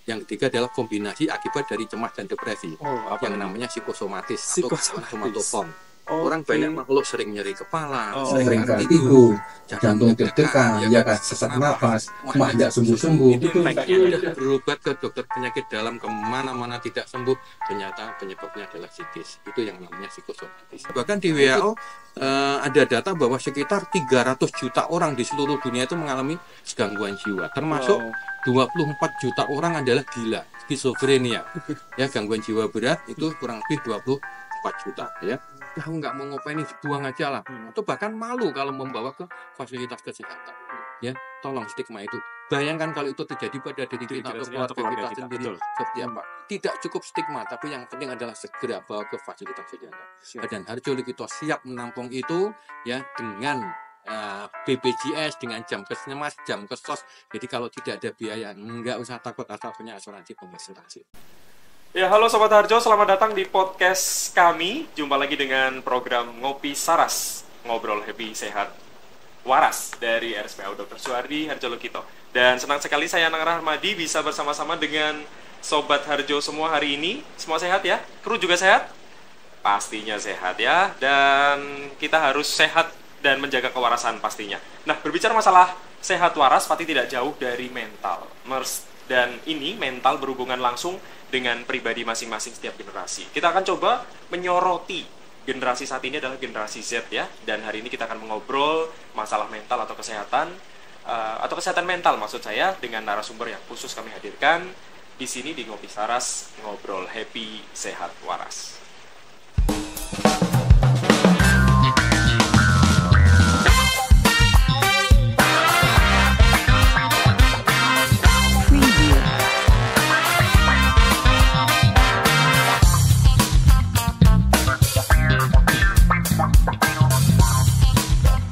Yang ketiga adalah kombinasi akibat dari cemas dan depresi, yang namanya psikosomatis atau somatopon. Orang banyak makhluk sering nyeri kepala, sering vertigo, jantung deg-degan, ya sesak nafas, mah tidak sembuh-sembuh. Itu sudah berobat ke dokter penyakit dalam kemana-mana tidak sembuh, ternyata penyebabnya adalah psikis. Itu yang namanya psikosomatis. Bahkan di WHO ada data bahwa sekitar 300 juta orang di seluruh dunia itu mengalami gangguan jiwa, termasuk 24 juta orang adalah gila, skizofrenia. Ya, gangguan jiwa berat itu kurang lebih 24 juta ya. Aku nggak mau ngopain, buang aja lah, atau bahkan malu kalau membawa ke fasilitas kesehatan. Ya, tolong stigma itu. Bayangkan kalau itu terjadi pada diri kita atau keluarga kita sendiri, seperti apa? Tidak cukup stigma, tapi yang penting adalah segera bawa ke fasilitas kesehatan. Dan Harjo Ligito siap menampung itu ya dengan BPJS, dengan jam kesmas, jam kesos. Jadi kalau tidak ada biaya, nggak usah takut asal punya asuransi konsultasi. Ya, halo Sobat Harjo, selamat datang di podcast kami. Jumpa lagi dengan program Ngopi Saras, Ngobrol Happy Sehat Waras dari RSPAU Dr. Suhardi Harjo Ligito. Dan senang sekali saya Anang Rahmadi bisa bersama-sama dengan Sobat Harjo semua hari ini. Semua sehat ya? Kru juga sehat? Pastinya sehat ya. Dan kita harus sehat dan menjaga kewarasan pastinya. Nah, berbicara masalah sehat waras pasti tidak jauh dari mental. Dan ini mental berhubungan langsung dengan pribadi masing-masing setiap generasi. Kita akan coba menyoroti generasi saat ini adalah generasi Z ya. Dan hari ini kita akan mengobrol masalah mental atau kesehatan mental maksud saya dengan narasumber yang khusus kami hadirkan di sini di Ngopi Saras, Ngobrol Happy Sehat Waras.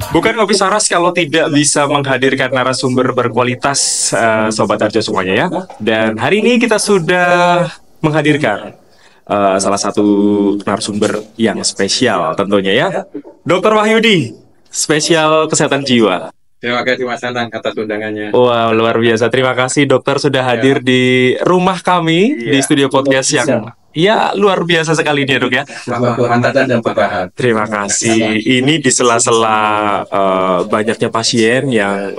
Bukan Ngopi Saras kalau tidak bisa menghadirkan narasumber berkualitas, Sobat Harjo semuanya ya. Dan hari ini kita sudah menghadirkan salah satu narasumber yang spesial tentunya ya. Dr. Wahyudi, spesial kesehatan jiwa. Terima kasih Mas Anang atas undangannya. Wow, luar biasa. Terima kasih dokter sudah hadir di rumah kami di studio podcast yang luar biasa sekali dia dok ya. Dan berbahan. Terima kasih. Ini di sela-sela banyaknya pasien yang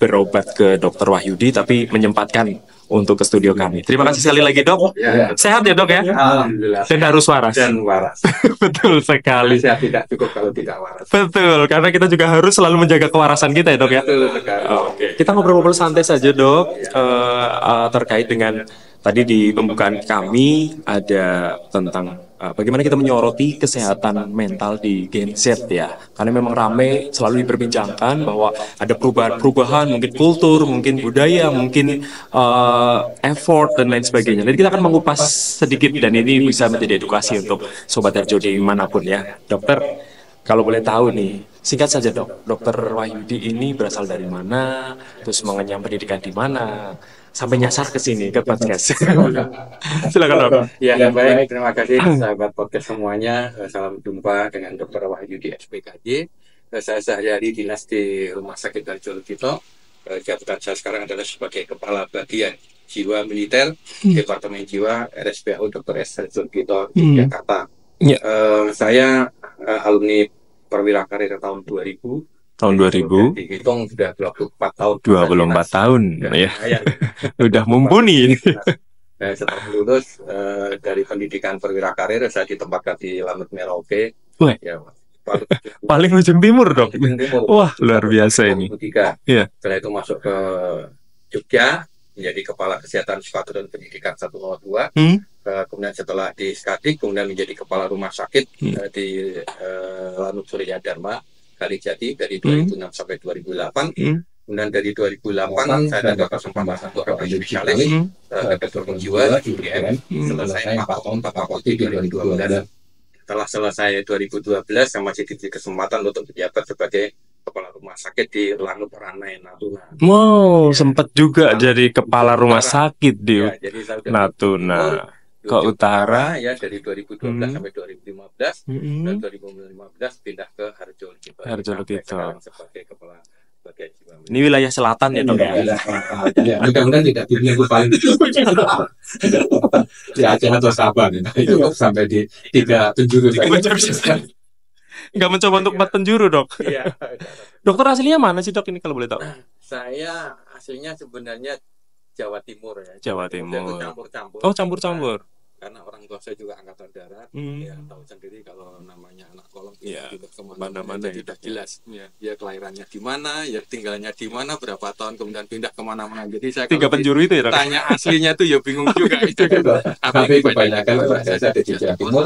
berobat ke Dokter Wahyudi tapi menyempatkan untuk ke studio kami. Terima kasih sekali lagi dok. Sehat ya dok ya? Alhamdulillah. Dan harus waras. Dan waras. Betul sekali. Sehat tidak cukup kalau tidak waras. Betul, karena kita juga harus selalu menjaga kewarasan kita ya dok ya. Betul sekali. Oke. Kita ngobrol-ngobrol santai saja dok, terkait dengan tadi di pembukaan kami ada tentang bagaimana kita menyoroti kesehatan mental di Gen Z ya. Karena memang ramai selalu diperbincangkan bahwa ada perubahan-perubahan, mungkin kultur, mungkin budaya, mungkin effort dan lain sebagainya. Jadi kita akan mengupas sedikit dan ini bisa menjadi edukasi untuk Sobat Harjo dimanapun ya. Dokter, kalau boleh tahu nih, singkat saja dok, Dokter Wahyudi ini berasal dari mana, terus mengenyam pendidikan di mana, sampai nyasar ke sini ke podcast. Silakan dok. Ya, baik. Terima kasih sahabat podcast semuanya. Salam jumpa dengan Dr. Wahyudi SPKJ. Saya sehari-hari dinas di Rumah Sakit Harjo Ligito. Jabatan saya sekarang adalah sebagai Kepala Bagian Jiwa Militer Departemen Jiwa RSPAU Dr. S. Harjo Ligito di Jakarta. Saya alumni perwira karir tahun 2000. Tahun 2000 dihitung sudah 24 tahun. 24 tahun ya. Udah mumpuni ini. Setelah lulus dari pendidikan perwira karir saya ditempatkan di Lanut Merauke. Ya, paling ujung timur dok. Wah, luar biasa ini. Ya. Setelah itu masuk ke Jogja menjadi Kepala Kesehatan Skadron Pendidikan 102. Kemudian setelah di Skadik kemudian menjadi Kepala Rumah Sakit di Lanut Surya Dharma Kalijati dari 2006 sampai 2008. Kemudian dari 2008 saya ada kesempatan untuk spesialis kedokteran jiwa di UGM. Selesai 4 tahun fakulti di 2012. Setelah selesai 2012 saya masih diberi kesempatan untuk menjabat sebagai Kepala Rumah Sakit di Lanut Ranai Natuna. Wow, sempat juga jadi Kepala Rumah Sakit di Natuna. Ke utara ya dari 2012 sampai 2015 dan 2015 pindah ke Harjo Ligito. Harjo Ligito sebagai Kepala bagian jiwa. Ini wilayah selatan ya dok ya. Ya, mudah-mudahan tidak di minggu paling di Aceh atau Sabang itu sampai di 3 penjuru. Nggak mencoba untuk 4 penjuru dok. Iya. Dokter aslinya mana sih dok ini kalau boleh tahu? Saya aslinya sebenarnya Jawa Timur ya. Jawa Timur. Campur-campur. Oh campur-campur. Karena orang tua saya juga angkatan darat, ya tahu sendiri kalau namanya anak kolong juga kemana-mana tidak jelas. Ya kelahirannya di mana, ya tinggalnya di mana, berapa tahun kemudian pindah kemana-mana. Jadi saya 3 penjuru itu ya dok? Tanya aslinya tuh ya bingung juga itu. Tapi kebanyakan saya ada di Jawa Timur,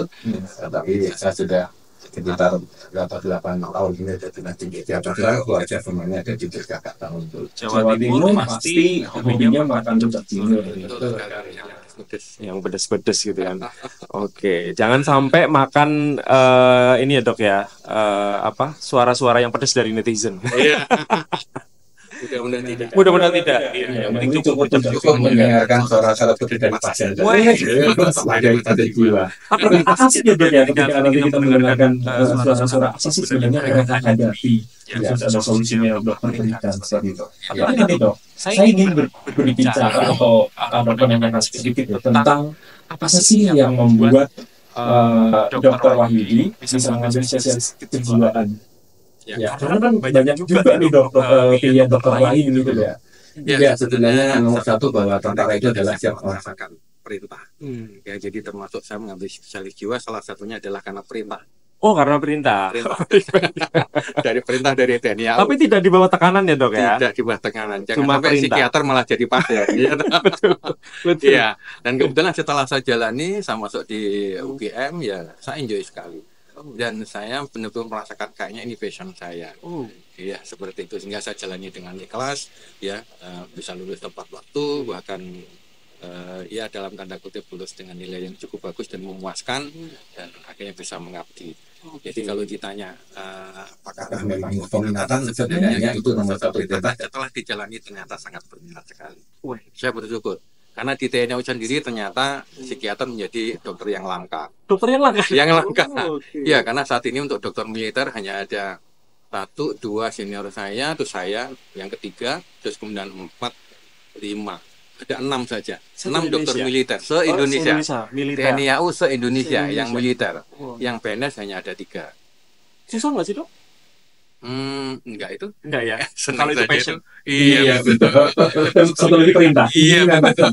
tapi saya sudah sekitar berapa 8 tahun ini jadi nanti di Jawa Timur, keluarga semuanya ada di Jakarta tahun itu. Jawa Timur pasti hobinya makan rujak cingur. Yang pedes-pedes gitu kan. Oke, jangan sampai makan ini ya dok ya, suara-suara yang pedes dari netizen. Iya. Mudah-mudahan tidak. Mudah-mudahan tidak. Yang penting cukup mendengarkan suara-suara pedes dari pasien. Ada kita dari gula. Tapi asik ya dok ya ketika nanti kita mendengarkan suara-suara apa sih sebenarnya yang kita hadapi. Ya, ada solusinya dokter berikan seperti itu. Tapi ini dok, saya ingin berbicara atau menanyakan sedikit ya, tentang apa sih yang membuat dokter Wahyudi bisa mengambil spesialis kejiwaan. Ya, karena kan banyak juga nih dokter pilihan dokter lain gitu ya. Ya, sebenarnya nomor satu bahwa tentara itu adalah siap melaksanakan perintah. Ya, jadi termasuk saya mengambil spesialis jiwa salah satunya adalah karena perintah. Oh, karena perintah. Dari perintah dari TNI AU. Tapi tidak di bawah tekanan ya dok ya? Tidak di bawah tekanan. Jangan Cuma sampai perintah. psikiater malah jadi pasien. Betul. Iya. Dan kebetulan setelah saya jalani, saya masuk di UGM, ya saya enjoy sekali. Dan saya benar-benar merasakan kayaknya ini passion saya. Iya, seperti itu. Sehingga saya jalani dengan ikhlas, ya bisa lulus tepat waktu, bahkan ya dalam tanda kutip lulus dengan nilai yang cukup bagus dan memuaskan, dan akhirnya bisa mengabdi. Jadi kalau ditanya apakah memang peminatan, sebenarnya itu nomor satu perintah. Setelah dijalani ternyata sangat berminat sekali. Saya bersyukur. Karena di TNI AU sendiri ternyata psikiater menjadi dokter yang langka. Dokter yang langka? Yang langka. Ya, karena saat ini untuk dokter militer hanya ada 1, 2 senior saya, terus saya, yang ketiga, terus kemudian 4, 5. Ada 6 saja. 6 dokter militer se-Indonesia. TNI AU se-Indonesia yang militer. Yang PNS hanya ada 3. Susah nggak sih dok? Enggak itu. Enggak ya. Kalau itu passion. Iya betul. Satu lagi perintah. Iya betul.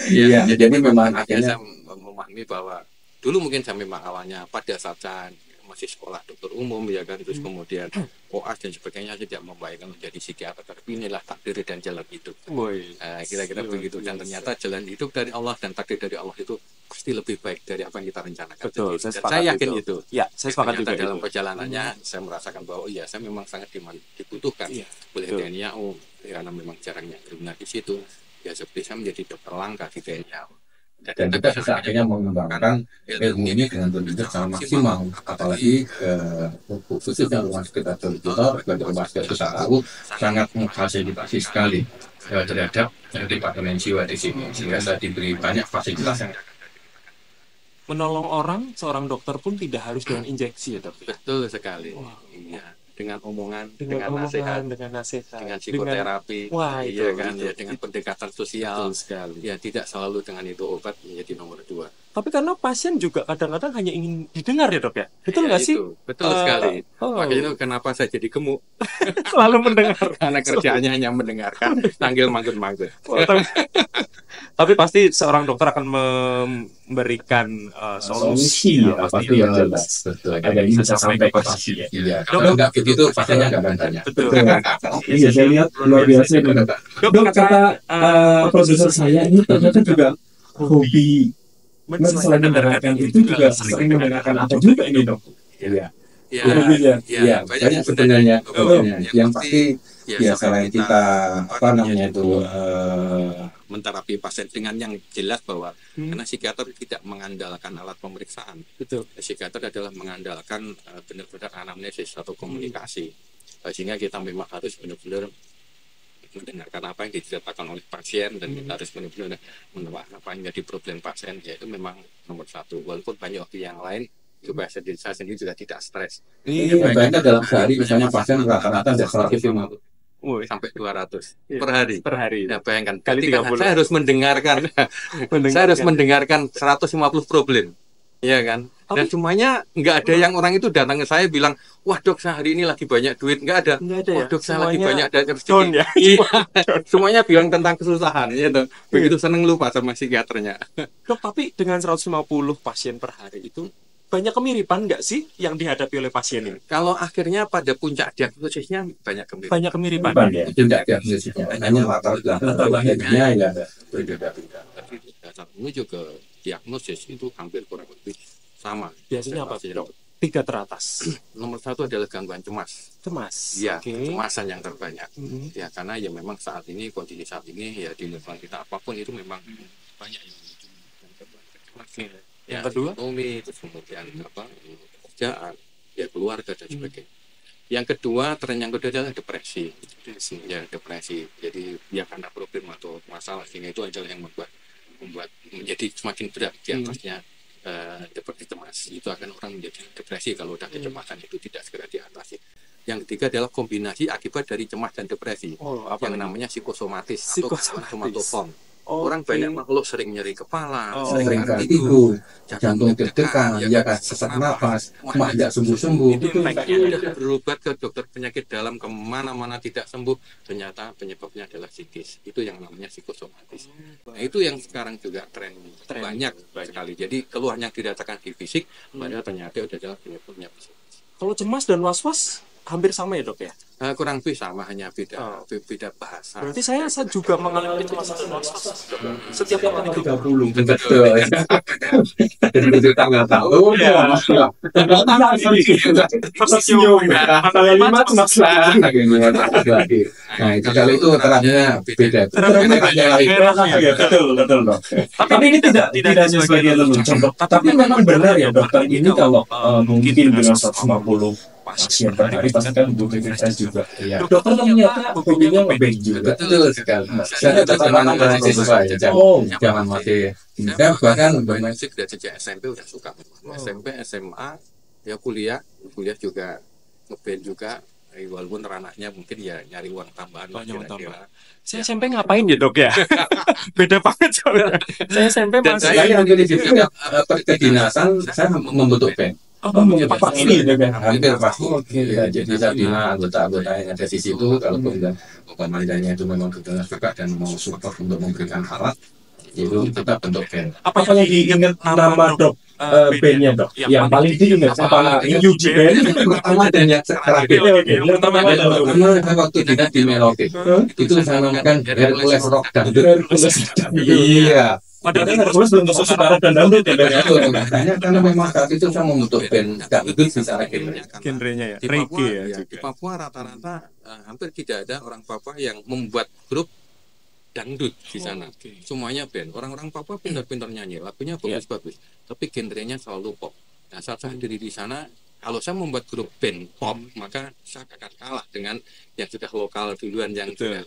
Iya. Jadi memang akhirnya saya memahami bahwa dulu mungkin saya memang awalnya pada saat saya masih sekolah dokter umum ya kan, terus kemudian OAS dan sebagainya tidak membayangkan menjadi psikiater, tapi inilah takdir dan jalan hidup. Kira-kira begitu, dan ternyata jalan hidup dari Allah dan takdir dari Allah itu pasti lebih baik dari apa yang kita rencanakan. Betul, saya yakin itu. Ya, saya sepakat juga dalam perjalanannya saya merasakan bahwa iya, saya memang sangat dibutuhkan oleh TNI AU, karena memang jarangnya kriminal di situ. Ya seperti saya menjadi dokter langka di TNI AU. Dan kita akhirnya mengembangkan ilmu ini dengan benar-benar sangat maksimal, apalagi khususnya rumah sakit Arjolokido sebagai rumah sakit kita tahu sangat memfasilitasi sekali terhadap departemen jiwa di sini, sehingga saya diberi banyak fasilitas yang menolong orang, seorang dokter pun tidak harus dengan injeksi ya dok? Betul sekali. Iya. Dengan omongan, dengan nasihat, dengan psikoterapi, iya kan, ya, dengan pendekatan sosial, sekali. Ya tidak selalu dengan itu obat menjadi nomor 2. Tapi karena pasien juga kadang-kadang hanya ingin didengar ya dok ya, betul nggak sih? Betul sekali. Makanya kenapa saya jadi gemuk? Selalu mendengar. Karena kerjaannya hanya mendengarkan, tanggil manggut-manggut. Tapi pasti seorang dokter akan memberikan solusi ya, pasti yang jelas. Betul. Agar bisa sampai ke pasien. Iya. Kalau nggak begitu, pasiennya nggak akan tanya. Betul. Iya, saya lihat luar biasa. Dok, kata produser saya ini ternyata juga hobi. Selain mendengarkan itu juga sering mendengarkan apa juga ini dok? Iya. Iya, banyak sebenarnya. Yang pasti, ya selain kita menterapi pasien dengan yang jelas bahwa karena psikiater tidak mengandalkan alat pemeriksaan. Betul. Psikiater adalah mengandalkan benar-benar anamnesis atau komunikasi. Sehingga kita memang harus benar-benar mendengarkan apa yang diceritakan oleh pasien, dan kita harus benar-benar menebak apa yang menjadi problem pasien. Yaitu memang nomor 1. Walaupun banyak yang lain supaya saya sendiri juga tidak stres. Iya, bayangkan dalam sehari misalnya pasien rata-rata ada 150 sampai 200 per hari. Per hari. Ya, bayangkan. Kali 30. Saya harus saya harus mendengarkan 150 problem. Iya kan? Dan semuanya nggak ada yang orang itu datang ke saya bilang, wah dok saya hari ini lagi banyak duit. Nggak ada. Wah dok saya lagi banyak rezeki. Ya? Iya. Semuanya bilang tentang kesusahan. Gitu. Begitu seneng lupa sama psikiaternya. Dok, tapi dengan 150 pasien per hari itu banyak kemiripan nggak sih yang dihadapi oleh pasien ini? Kalau akhirnya pada puncak diagnosisnya banyak kemiripan. Banyak kemiripan. Itu tidak diagnosisnya. Hanya latar belakangnya ya berbeda-beda. Menuju ke diagnosis itu hampir kurang lebih sama. Biasanya apa sih dok? 3 teratas. Nomor 1 adalah gangguan cemas. Ya, kecemasan yang terbanyak. Ya karena ya memang saat ini kondisi saat ini ya di lingkungan kita apapun itu memang banyak yang memicu. Yang kedua, ekonomi, terus kemudian pekerjaan, ya keluarga dan sebagainya. Yang kedua, tren yang kedua adalah depresi. Ya depresi. Jadi ya karena problem atau masalah sehingga itu adalah yang membuat menjadi semakin berat di atasnya depresi cemas. Itu akan orang menjadi depresi kalau udah kecemasan itu tidak segera diatasi. Yang ketiga adalah kombinasi akibat dari cemas dan depresi yang namanya psikosomatis atau somatopon. Orang banyak makhluk sering nyeri kepala, sering vertigo, jantung deg-degan, ya sesak nafas, mah tidak sembuh-sembuh. Itu berobat ke dokter penyakit dalam kemana-mana tidak sembuh, ternyata penyebabnya adalah psikis. Itu yang namanya psikosomatis. Nah, itu yang sekarang juga tren banyak sekali. Jadi keluhan yang dirasakan di fisik, padahal ternyata adalah penyebabnya psikis. Kalau cemas dan was-was hampir sama ya dok ya? Kurang lebih sama, hanya beda bahasa. Berarti saya juga mengalami cemas dan was-was setiap tahun 30. Betul. Dan itu tanggal tahun ya. Tanggal tanggal 5 cemas lagi. Nah itu kalau itu terangnya beda. Betul dok. Tapi ini tidak hanya sebagai lelucon dok. Tapi memang benar ya dokter ini kalau mungkin dengan 150 pasien per hari pasti kan butuh tes juga. Ya. Dokter ternyata hobinya ngeband juga. Betul sekali. Saya teman sesuai. Jangan masih. Saya bahkan bermusik dari sejak SMP udah suka. SMP, SMA, ya kuliah juga ngeband juga. Walaupun ranahnya mungkin ya nyari uang tambahan. Saya SMP ngapain ya dok ya? Beda banget soalnya. Saya SMP masih. Saya hampir di setiap kedinasan saya membentuk band. Pasti hampir pasti. Ya, jadi saya bina anggota-anggota yang ada di situ. Kalau pemerintahnya itu memang betul suka dan mau support untuk memberikan alat, itu kita bentuk band. Apa yang diingat nama dok? Bandnya dok? Yang paling diingat apa? UJ band pertama dan yang terakhir. Pertama waktu di Melodi itu saya namakan Hercules Rock Dangdut. Iya. Padahal Hercules belum tentu saudara dan dangdut ya. Karena memang saat itu saya membentuk band dangdut secara genrenya ya. Reggae ya. Di Papua rata-rata hampir tidak ada orang Papua yang membuat grup dangdut di sana. Semuanya band. Orang-orang Papua pintar-pintar nyanyi, lagunya bagus-bagus. Tapi genrenya selalu pop. Nah, saat saya diri di sana, kalau saya membuat grup band pop, maka saya akan kalah dengan yang sudah lokal duluan yang sudah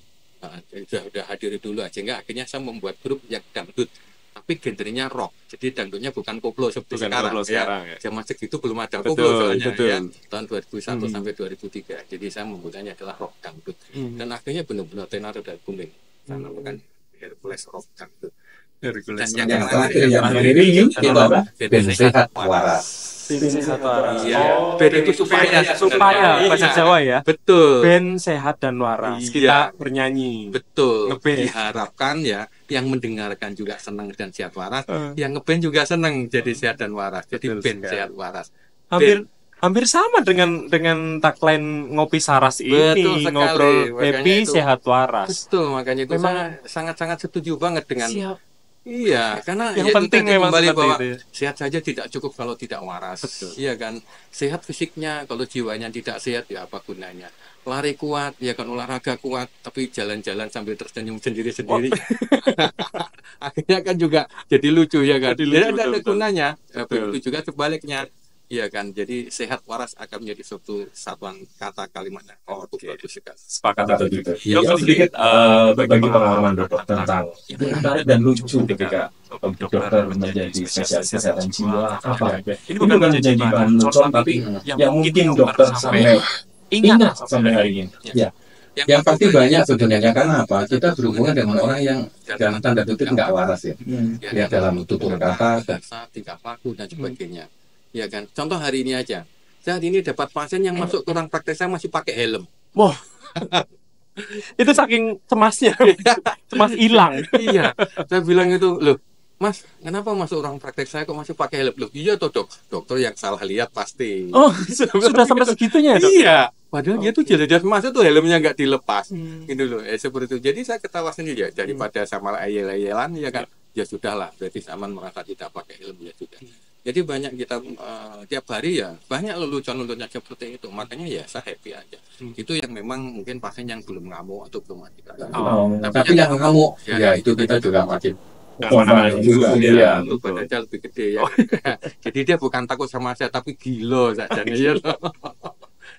hadir dulu, sehingga akhirnya saya membuat grup yang dangdut tapi genrenya rock, jadi dangdutnya bukan koplo seperti sekarang ya. Zaman segitu belum ada koplo soalnya ya, tahun 2001 sampai 2003, jadi saya membuatnya adalah rock dangdut dan akhirnya benar-benar tenar dan booming. Saya namakan Hercules Rock Dangdut. Dan yang terakhir ini kita band sehat waras. Iya, band itu supaya bahasa Jawa ya. Betul. Band sehat dan waras. Kita bernyanyi. Betul. Diharapkan ya yang mendengarkan juga senang dan sehat waras, yang ngeband juga senang jadi sehat dan waras. Jadi band sehat waras. Hampir sama dengan tagline Ngopi Saras ini. Ngobrol happy sehat waras. Betul, makanya itu saya sangat-sangat setuju banget dengan iya, karena yang penting memang kembali bahwa itu. Sehat saja tidak cukup kalau tidak waras. Betul. Iya kan, sehat fisiknya, kalau jiwanya tidak sehat ya apa gunanya? Lari kuat, ya kan olahraga kuat, tapi jalan-jalan sambil tersenyum sendiri-sendiri, akhirnya kan juga jadi lucu ya kan? Tidak ada gunanya. Begitu juga sebaliknya. Iya kan, jadi sehat waras akan menjadi suatu satuan kata kalimatnya. Bagus sekali. Sepakat atau tidak? Ya, sedikit bagi pengalaman dokter tentang menarik dan lucu ketika dokter menjadi spesialis kesehatan jiwa apa ya. Ini bukan menjadi bahan lelucon, tapi yang mungkin dokter sampai ingat sampai hari ini. Ya. Yang pasti banyak sebenarnya, karena apa? Kita berhubungan dengan orang yang dalam tanda kutip nggak waras ya. Ya dalam tutur kata, bahasa, tingkah laku dan sebagainya. Ya kan. Contoh hari ini aja. Saya hari ini dapat pasien yang masuk ke ruang praktek saya masih pakai helm. Wah. Itu saking cemasnya. Cemas hilang. Iya. Saya bilang itu, loh, Mas, kenapa masuk ruang praktek saya kok masih pakai helm? Loh, iya toh, Dok. Dokter yang salah lihat pasti. Oh, sudah sampai segitunya, Dok? Iya. Padahal dia tuh jelas-jelas masuk tuh helmnya nggak dilepas, gitu loh. Seperti itu. Jadi saya ketawa sendiri ya, daripada sama ayel-ayelan ya kan, ya sudahlah. Berarti Saman merasa tidak pakai helm, ya sudah. Jadi banyak kita tiap hari ya banyak lelucon-leluconnya seperti itu. Makanya ya saya happy aja. Itu yang memang mungkin pasien yang belum ngamuk atau belum mati. Tapi yang ngamuk, ya itu kita juga wajib. Juga ya, badannya lebih gede ya. Jadi dia bukan takut sama saya, tapi gila saja ya.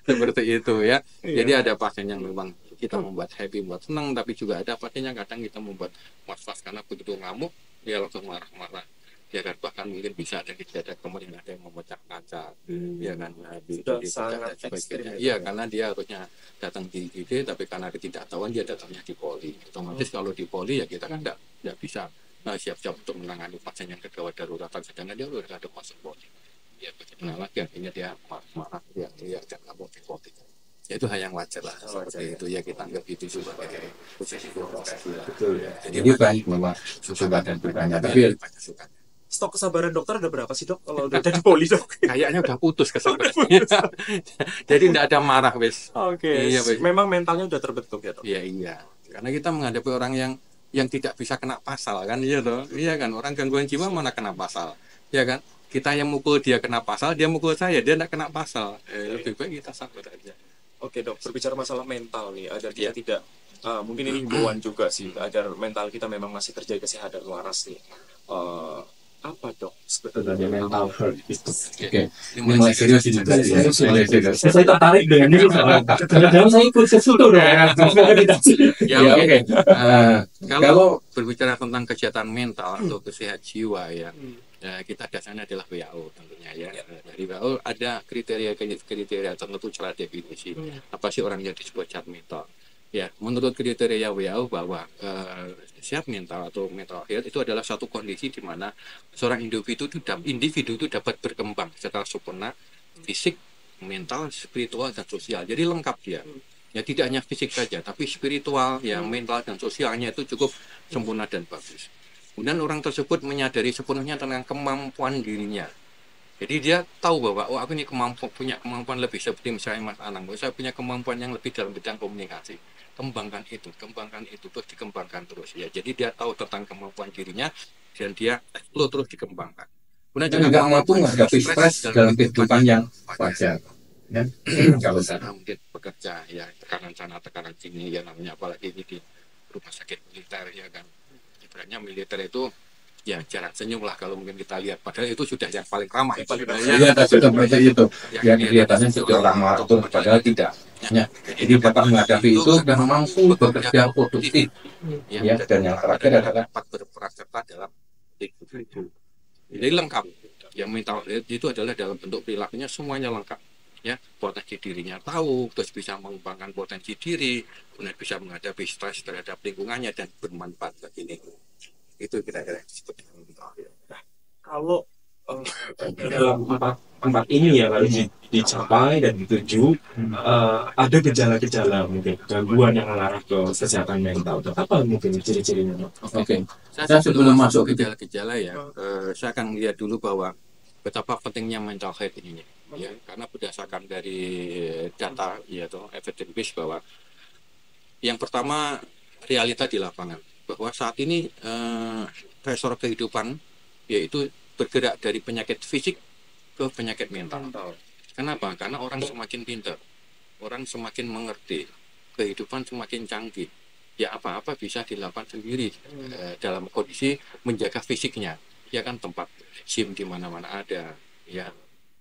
Seperti itu ya. Jadi ada pasien yang memang kita membuat happy, membuat senang, tapi juga ada pasien yang kadang kita membuat was-was karena begitu ngamuk dia langsung marah-marah. Ya kan, bahkan mungkin bisa ada kejadian kemudian ada yang memecah kaca, ya kan, sangat ekstrim. Iya, karena dia harusnya datang di IGD, tapi karena ketidaktahuan dia datangnya di poli. Otomatis kalau di poli ya kita kan nggak bisa siap-siap untuk menangani pasien yang kegawat daruratan, sedangkan dia udah ada masuk poli. Ya bagaimana lagi akhirnya dia marah dia jangan mau dipoti. Ya itu hal yang wajar lah, seperti itu ya, kita anggap itu sebagai posisi profesi lah. Jadi baik memang suka dan dukanya, tapi banyak sukanya. Stok kesabaran dokter ada berapa sih, Dok, kalau udah di poli, Dok? Kayaknya udah putus kesabarannya. Jadi tidak ada marah, wes. Oke. Iya, memang mentalnya udah terbentuk ya, Dok. Iya. Karena kita menghadapi orang yang tidak bisa kena pasal kan, iya toh. Iya kan, orang gangguan jiwa mana kena pasal. Ya kan? Kita yang mukul dia kena pasal, dia mukul saya, dia tidak kena pasal. Lebih baik kita sabar aja. Oke, Dok, berbicara masalah mental nih, agar kita tidak mungkin ini himbauan juga sih, agar mental kita memang masih terjaga sehat dan waras nih. Apa, Dok, sebenarnya mental health itu? Oke, ini mulai serius ini. Saya tertarik dengan ini. Kadang-kadang saya ikut sesuatu dong. Ya oke. Kalau berbicara tentang kesehatan mental atau kesehatan jiwa ya, kita dasarnya adalah WHO tentunya ya. Dari WHO ada kriteria tertentu cara definisi apa sih orang yang disebut sehat mental. Ya, menurut kriteria WHO bahwa sehat mental atau mental health itu adalah satu kondisi di mana seorang individu itu dapat berkembang secara sempurna, fisik, mental, spiritual dan sosial. Jadi lengkap dia. Ya tidak hanya fisik saja, tapi spiritual, ya mental dan sosialnya itu cukup sempurna dan bagus. Kemudian orang tersebut menyadari sepenuhnya tentang kemampuan dirinya. Jadi dia tahu bahwa aku ini punya kemampuan lebih, seperti misalnya Mas Anang, saya punya kemampuan yang lebih dalam bidang komunikasi. Kembangkan itu, terus dikembangkan terus ya. Jadi dia tahu tentang kemampuan dirinya dan dia terus dikembangkan. Kemudian juga mampu menghadapi stres dalam kehidupan yang wajar. Ya. Kalau saya mungkin bekerja ya tekanan sana tekanan sini ya, namanya apalagi ini di rumah sakit militer ya kan. Ibaratnya militer itu ya jarak senyum lah kalau mungkin kita lihat, padahal itu sudah yang paling ramah ya sudah seperti itu yang kelihatannya sudah ramah itu padahal tidak ya. Jadi dapat menghadapi itu dan mampu bekerja produktif ya, dan yang terakhir adalah dapat berperan serta dalam itu. Jadi lengkap yang mental itu adalah dalam bentuk perilakunya semuanya lengkap ya, potensi dirinya tahu, terus bisa mengembangkan potensi diri, kemudian bisa menghadapi stres terhadap lingkungannya dan bermanfaat bagi lingkungan. Itu kira-kira disebut dengan mental health. Nah, kalau dalam empat ini ya kalau dicapai dan dituju, ada gejala-gejala mungkin gangguan yang mengarah ke kesehatan mental. Apa mungkin ciri-cirinya? Oke. Saya sebelum masuk gejala-gejala ya, saya akan melihat dulu bahwa betapa pentingnya mental health ini ya, karena berdasarkan dari data ya atau evidence base bahwa yang pertama realita di lapangan, bahwa saat ini pressure kehidupan yaitu bergerak dari penyakit fisik ke penyakit mental. Kenapa? Karena orang semakin pintar, orang semakin mengerti, kehidupan semakin canggih. Ya apa-apa bisa dilakukan sendiri dalam kondisi menjaga fisiknya. Ya kan, tempat gym di mana-mana ada, ya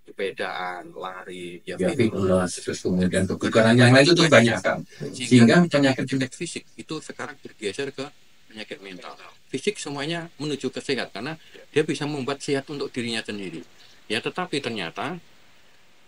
sepedaan, lari, ya fitness, terus kemudian kebugaran yang lain itu banyak kan. Sehingga penyakit fisik itu sekarang bergeser ke penyakit mental. Fisik semuanya menuju ke sehat karena dia bisa membuat sehat untuk dirinya sendiri. Ya, tetapi ternyata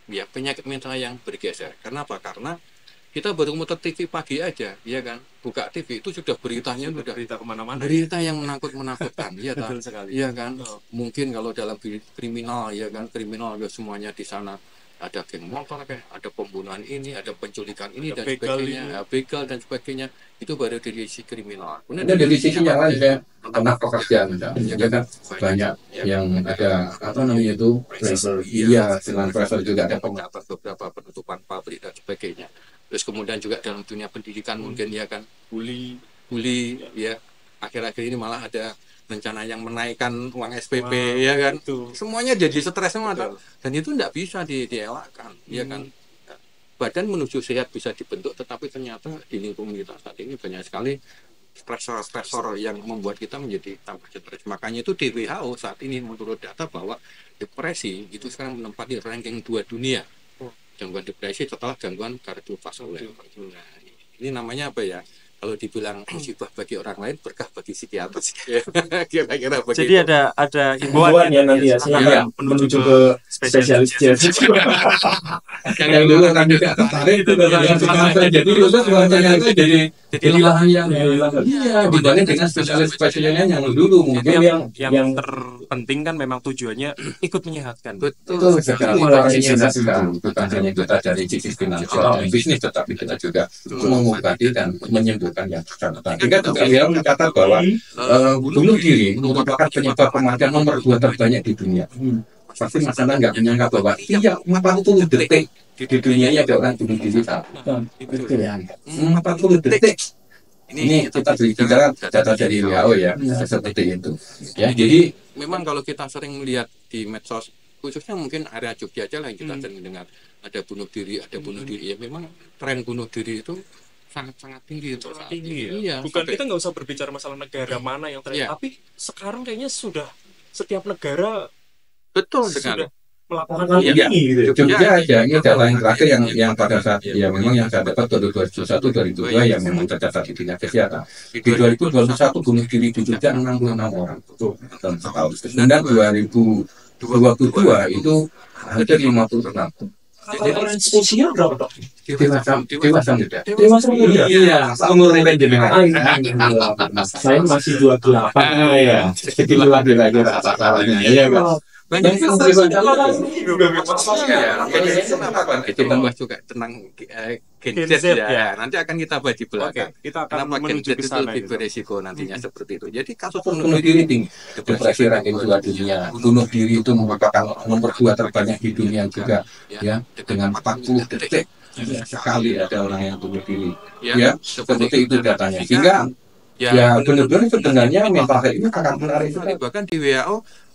ya penyakit mental yang bergeser. Kenapa? Karena kita baru muter TV pagi aja, ya kan? Buka TV itu sudah beritanya sudah berita kemana-mana. Berita yang menakutkan, ya kan? Iya kan? Oh. Mungkin kalau dalam kriminal, ya kan? Kriminal ya semuanya di sana ada geng motor, ada pembunuhan ini, ada penculikan ini dan sebagainya, begal dan sebagainya. Itu baru dari sisi kriminal. Kemudian dari sisi yang lain saya pernah pekerjaan, ya kan? Banyak yang ada apa namanya itu pressure, iya, dengan pressure juga ada beberapa penutupan pabrik dan sebagainya. Terus kemudian juga dalam dunia pendidikan mungkin ya kan bully ya. Akhir-akhir ini malah ada rencana yang menaikkan uang SPP ya kan. Semuanya jadi stres semua dan itu tidak bisa dielakkan ya kan. Badan menuju sehat bisa dibentuk tetapi ternyata di lingkungan kita saat ini banyak sekali stresor yang membuat kita menjadi tambah stres. Makanya itu di WHO saat ini menurut data bahwa depresi itu sekarang menempati ranking 2 dunia. Gangguan depresi setelah gangguan kardiovaskuler. Nah, ini namanya apa ya? Kalau dibilang musibah bagi orang lain, berkah bagi psikiater. Kira-kira begitu. Jadi ada himbauan ya nanti ya, silakan menuju ke spesialis. Yang dulu kan juga tertarik itu yang sekarang jadi lulus ternyata jadi lahan yang dibanding dengan spesialisnya yang dulu mungkin yang terpenting kan memang tujuannya ikut menyehatkan. Betul sekali. Bukan hanya kita dari sisi finansial dan bisnis, tetapi kita juga mengobati dan menyembuhkan yang bersangkutan. Jika beliau mencatat bahwa bunuh diri merupakan penyebab kematian nomor 2 terbanyak di dunia. Pasti masalah nggak menyangka bahwa 40 detik di dunia ini ada orang bunuh diri. 40 detik. Ini kita bicara data dari WHO ya, seperti itu. Ya, jadi memang kalau kita sering melihat di medsos, khususnya mungkin area Jogja aja lah yang kita sering dengar ada bunuh diri. Ya memang tren bunuh diri itu sangat tinggi itu. Iya. Bukan kita nggak usah berbicara masalah negara mana yang tren, tapi sekarang kayaknya sudah setiap negara betul sudah melakukan hal ini gitu. Jogja aja ini data yang terakhir yang pada saat ya memang yang saya dapat 2021 2002 yang memang tercatat di dunia kesehatan. Di 2021 bunuh diri di Jogja 66 orang dalam setahun. Dan 2022 itu ada 56. Kalau usia berapa dok? Dewasa muda. Iya, umur jenengan. Saya masih 28 ya. Jadi lagi sasarannya ya kan. Banyak itu tambah juga tentang Gen Z ya. Nanti akan kita bahas di belakang. Kenapa Gen Z itu lebih beresiko nantinya seperti itu. Jadi kasus bunuh diri tinggi, depresi ranking 2 dunia. Bunuh diri itu merupakan nomor 2 terbanyak di dunia juga ya, dengan 40 detik sekali ada orang yang bunuh diri. Ya, seperti itu datanya. Sehingga ya benar-benar sebenarnya mental ini akan menarik. Bahkan di WHO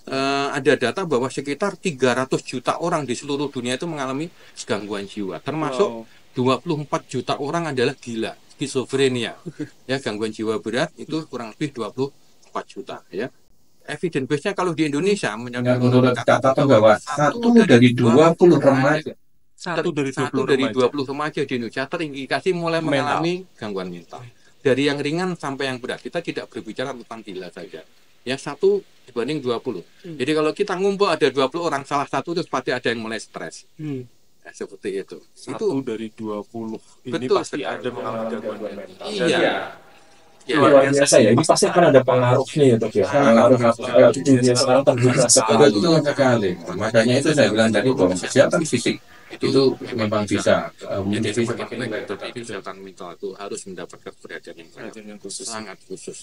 ada data bahwa sekitar 300 juta orang di seluruh dunia itu mengalami gangguan jiwa, termasuk 24 juta orang adalah gila, skizofrenia. Ya, gangguan jiwa berat itu kurang lebih 24 juta ya. Evidence base-nya kalau di Indonesia menurut catatan bahwa 1 dari 20 remaja 1 dari 20 remaja di Indonesia terindikasi mulai mengalami gangguan mental. Dari yang ringan sampai yang berat. Kita tidak berbicara tentang gila saja. Ya, 1 dibanding 20. Jadi kalau kita ngumpul ada 20 orang, salah satu itu pasti ada yang mulai stres. Ya, seperti itu. 1 dari 20 ini betul, pasti ada mengalami gangguan mental. Iya. Luar biasa ya. Ini pasti akan ada pengaruhnya ya dok ya. Pengaruh dunia sekarang terbuka sekali. Makanya itu saya bilang tadi bahwa kesehatan fisik itu memang bisa menjadi kesehatan mental itu harus mendapatkan perhatian yang sangat khusus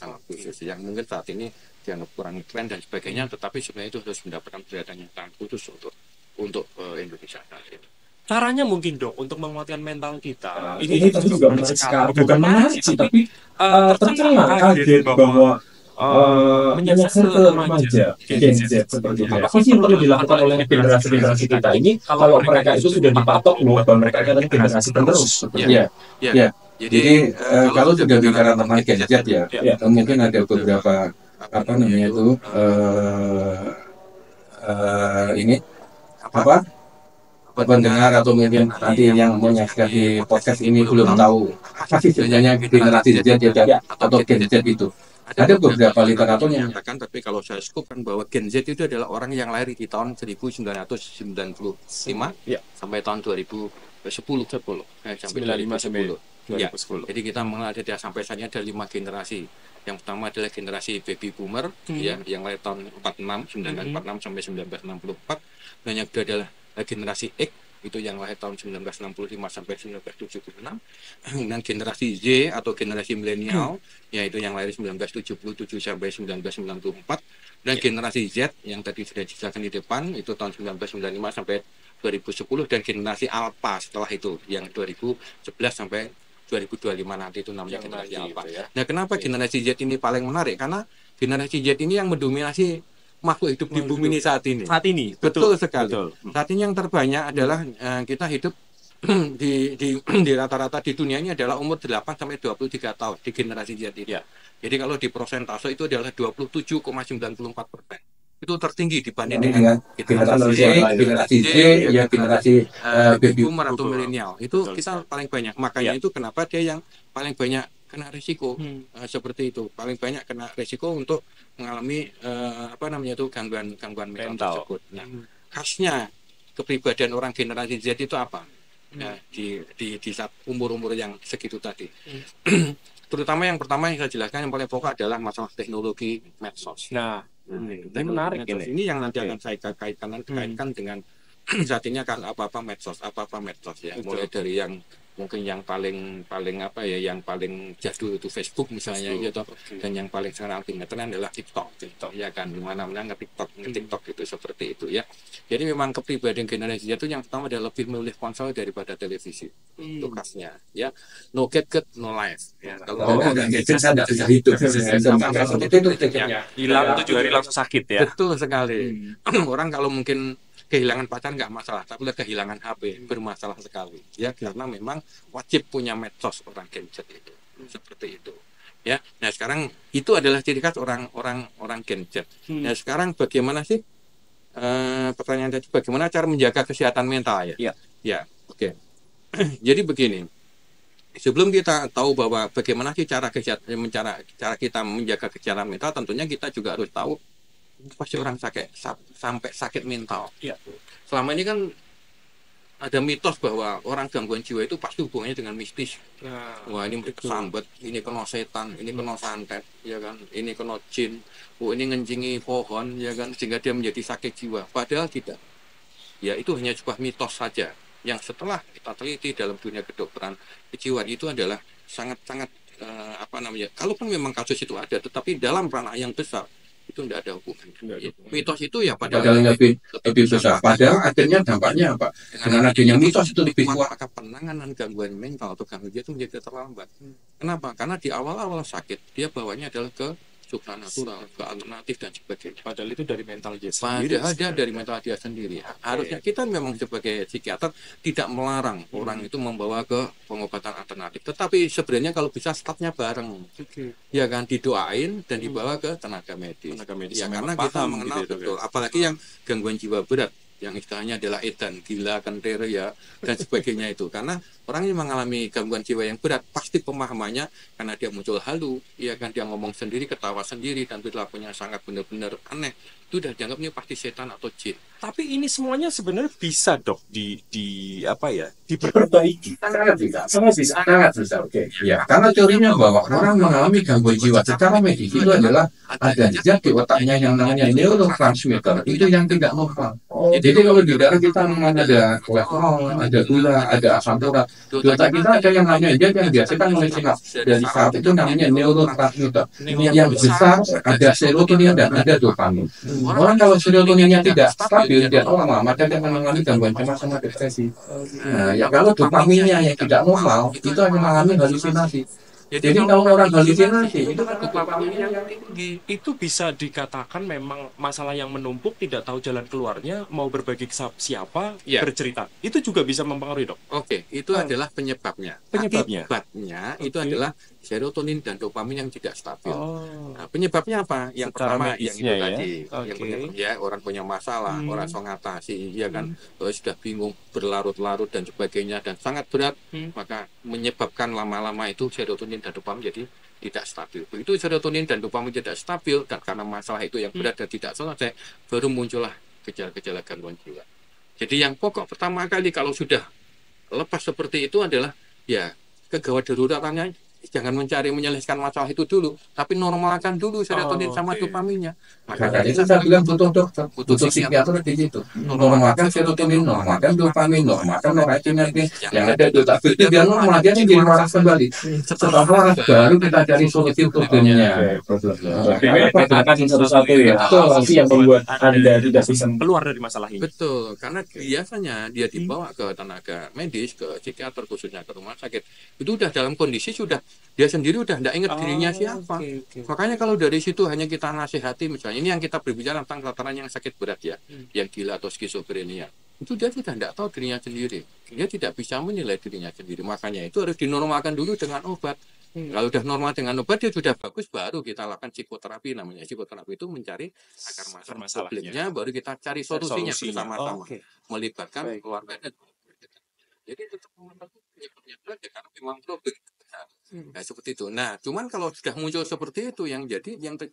yang mungkin saat ini dianggap kurang keren dan sebagainya, tetapi sebenarnya itu harus mendapatkan perhatian yang sangat khusus untuk Indonesia saat itu. Caranya mungkin dok untuk menguatkan mental kita. Ini juga menarik sekali. Bukan menarik sih, tapi tercengang kaget bahwa menyasar ke remaja Gen Z seperti itu. Apa sih yang perlu dilakukan oleh generasi kita ini kalau mereka itu sudah dipatok loh bahwa mereka adalah generasi penerus. Ya. Jadi kalau sudah bicara tentang Gen Z ya, mungkin ada beberapa apa namanya itu ini apa pendengar atau mungkin nanti yang menyaksikan di podcast ini belum tahu apa sih sebenarnya generasi Z atau Gen Z itu. Ada beberapa literatur yang menyatakan, tapi kalau saya skupkan bahwa Gen Z itu adalah orang yang lahir di tahun 1995 sampai tahun 2010 sampai 2010. Ya, jadi kita mengenal ada sampai saat ini ada 5 generasi. Yang pertama adalah generasi baby boomer, ya, yang lahir tahun 1946 sampai 1964. Dan yang kedua adalah generasi X, itu yang lahir tahun 1965 sampai 1976. Dan generasi Z atau generasi milenial, yaitu yang lahir 1977 sampai 1994. Dan generasi Z yang tadi sudah dijelaskan di depan, itu tahun 1995 sampai 2010. Dan generasi Alpha setelah itu, yang 2011 sampai 2025 nanti, itu namanya generasi Alpha. Ya. Nah, kenapa generasi Z ini paling menarik? Karena generasi Z ini yang mendominasi makhluk hidup di bumi ini saat ini. Betul sekali. Saat ini yang terbanyak adalah kita hidup di rata-rata di dunia ini adalah umur 8 sampai 23 tahun di generasi Z ini. Ya. Jadi kalau di persentase itu adalah 27,94%. Itu tertinggi dibanding dengan generasi Z, ya generasi baby boomer atau milenial. Itu kita paling banyak. Makanya itu kenapa dia yang paling banyak kena risiko seperti itu. Paling banyak kena risiko untuk mengalami gangguan mental tersebut. Nah, khasnya kepribadian orang generasi Z itu apa? Nah, di saat umur-umur yang segitu tadi. Terutama yang pertama yang saya jelaskan yang paling pokok adalah masalah teknologi medsos. Nah, ini menarik medsos ini yang nanti akan saya kaitkan dengan saat ini akan apa-apa medsos ya. Mulai dari yang mungkin yang paling yang paling jadul itu Facebook misalnya gitu, dan yang paling sekarang ngetren adalah TikTok ya kan, mana-mana nge-TikTok itu seperti itu ya. Jadi memang kepribadian generasi itu yang pertama adalah lebih memilih ponsel daripada televisi. Itu khasnya ya. No gadget, no life ya. Kalau gadget saya tidak bisa hidup. Itu hilang 7 hari langsung sakit ya. Betul sekali. Orang kalau mungkin kehilangan pacar nggak masalah, tapi kehilangan HP bermasalah sekali ya, karena memang wajib punya medsos orang Gen Z itu seperti itu ya. Nah, sekarang itu adalah ciri khas orang Gen Z. Nah, sekarang bagaimana sih pertanyaan tadi, bagaimana cara menjaga kesehatan mental ya oke. Jadi begini, sebelum kita tahu bahwa bagaimana sih cara kita menjaga kesehatan mental, tentunya kita juga harus tahu pasti orang sampai sakit mental. Ya. Selama ini kan ada mitos bahwa orang gangguan jiwa itu pasti hubungannya dengan mistis. Wah, ini kesambet, ini kena setan, ini kena santet, ya kan? Ini kena jin, ini ngencingi pohon, ya kan? Sehingga dia menjadi sakit jiwa. Padahal tidak. Ya, itu hanya sebuah mitos saja. Yang setelah kita teliti dalam dunia kedokteran kejiwaan itu adalah sangat-sangat kalaupun memang kasus itu ada, tetapi dalam ranah yang besar itu tidak ada hubungan. Mitos itu ya padahal lebih besar. Padahal akhirnya dampaknya apa? Dengan adanya mitos itu lebih kuat. Maka penanganan gangguan mental atau gangguan jiwa itu menjadi terlambat. Kenapa? Karena di awal-awal sakit dia bawanya adalah ke supranatural, ke alternatif dan sebagainya. Padahal itu dari mental dia sendiri. Padahal dia dari mental dia sendiri. Harusnya kita memang sebagai psikiater tidak melarang orang itu membawa ke pengobatan alternatif. Tetapi sebenarnya kalau bisa startnya bareng. Ya kan, didoain dan dibawa ke tenaga medis. Ya, karena kita mengenal gitu, betul. Apalagi yang gangguan jiwa berat, yang istilahnya adalah edan, gila, kentir ya, dan sebagainya itu. Karena orang yang mengalami gangguan jiwa yang berat pasti pemahamannya karena dia muncul halu, ya kan, dia ngomong sendiri, ketawa sendiri, dan perilakunya sangat benar-benar aneh. Itu udah dianggapnya pasti setan atau jin. Tapi ini semuanya sebenarnya bisa, Dok, diperbaiki. Sangat bisa. Oke. Ya, karena teorinya bahwa orang mengalami gangguan jiwa secara medis itu adalah ada zat di otaknya yang namanya neurotransmitter itu yang tidak normal. Jadi kalau di darah kita ada kolesterol, ada gula, ada asam urat. Di otak kita ada yang namanya zat yang dihasilkan oleh sinapsi dari saraf itu namanya neurotransmitter. Yang besar ada serotonin dan ada dopamin. Orang kalau serotoninnya tidak stabil, dia normal, maka dia akan mengalami gangguan cemas sama depresi. Nah, ya kalau dopaminnya yang tidak normal, itu akan mengalami halusinasi. Jadi kalau orang halusinasi itu kan dopaminnya yang tinggi. Itu bisa dikatakan memang masalah yang menumpuk, tidak tahu jalan keluarnya, mau berbagi ke siapa, bercerita. Itu juga bisa mempengaruhi, Dok. Oke, itu adalah penyebabnya. Akibatnya itu adalah serotonin dan dopamin yang tidak stabil. Nah, penyebabnya apa? Yang pertama yang itu tadi, yang ya orang punya masalah, orang so ngatasi, ya kan, sudah bingung berlarut-larut dan sebagainya dan sangat berat, maka menyebabkan lama-lama itu serotonin dan dopamin jadi tidak stabil. Begitu serotonin dan dopamin tidak stabil dan karena masalah itu yang berat dan tidak selesai, baru muncullah gejala-gejala gangguan jiwa. Jadi yang pokok pertama kali kalau sudah lepas seperti itu adalah ya kegawat daruratannya, jangan mencari menyelesaikan masalah itu dulu, tapi normalkan dulu serotonin sama dopaminnya. Maka itu saya bilang butuh dokter, butuh psikiater di situ. Normalkan serotonin, normalkan dopamin, normalkan noradrenaline. Yang ada itu tapi itu biar normal, dia jadi waras kembali. Setelah waras baru kita cari solusi problemnya. Akan satu-satu ya. Tapi yang membuat Anda tidak bisa keluar dari masalah ini. Betul, karena biasanya dia dibawa ke tenaga medis, ke psikiater khususnya ke rumah sakit. Itu udah dalam kondisi sudah dia sendiri udah tidak ingat dirinya siapa. Makanya kalau dari situ hanya kita nasihati, misalnya ini yang kita berbicara tentang tataran yang sakit berat ya, yang gila atau skizofrenia, itu dia sudah tidak tahu dirinya sendiri, dia tidak bisa menilai dirinya sendiri. Makanya itu harus dinormalkan dulu dengan obat. Kalau sudah normal dengan obat dia sudah bagus, baru kita lakukan psikoterapi. Namanya psikoterapi itu mencari akar masalah problemnya, baru kita cari solusinya bersama-sama, melibatkan keluarga dan jadi tetap membantu penyebabnya karena memang problem. Nah, seperti itu. Nah, cuman kalau sudah muncul seperti itu, yang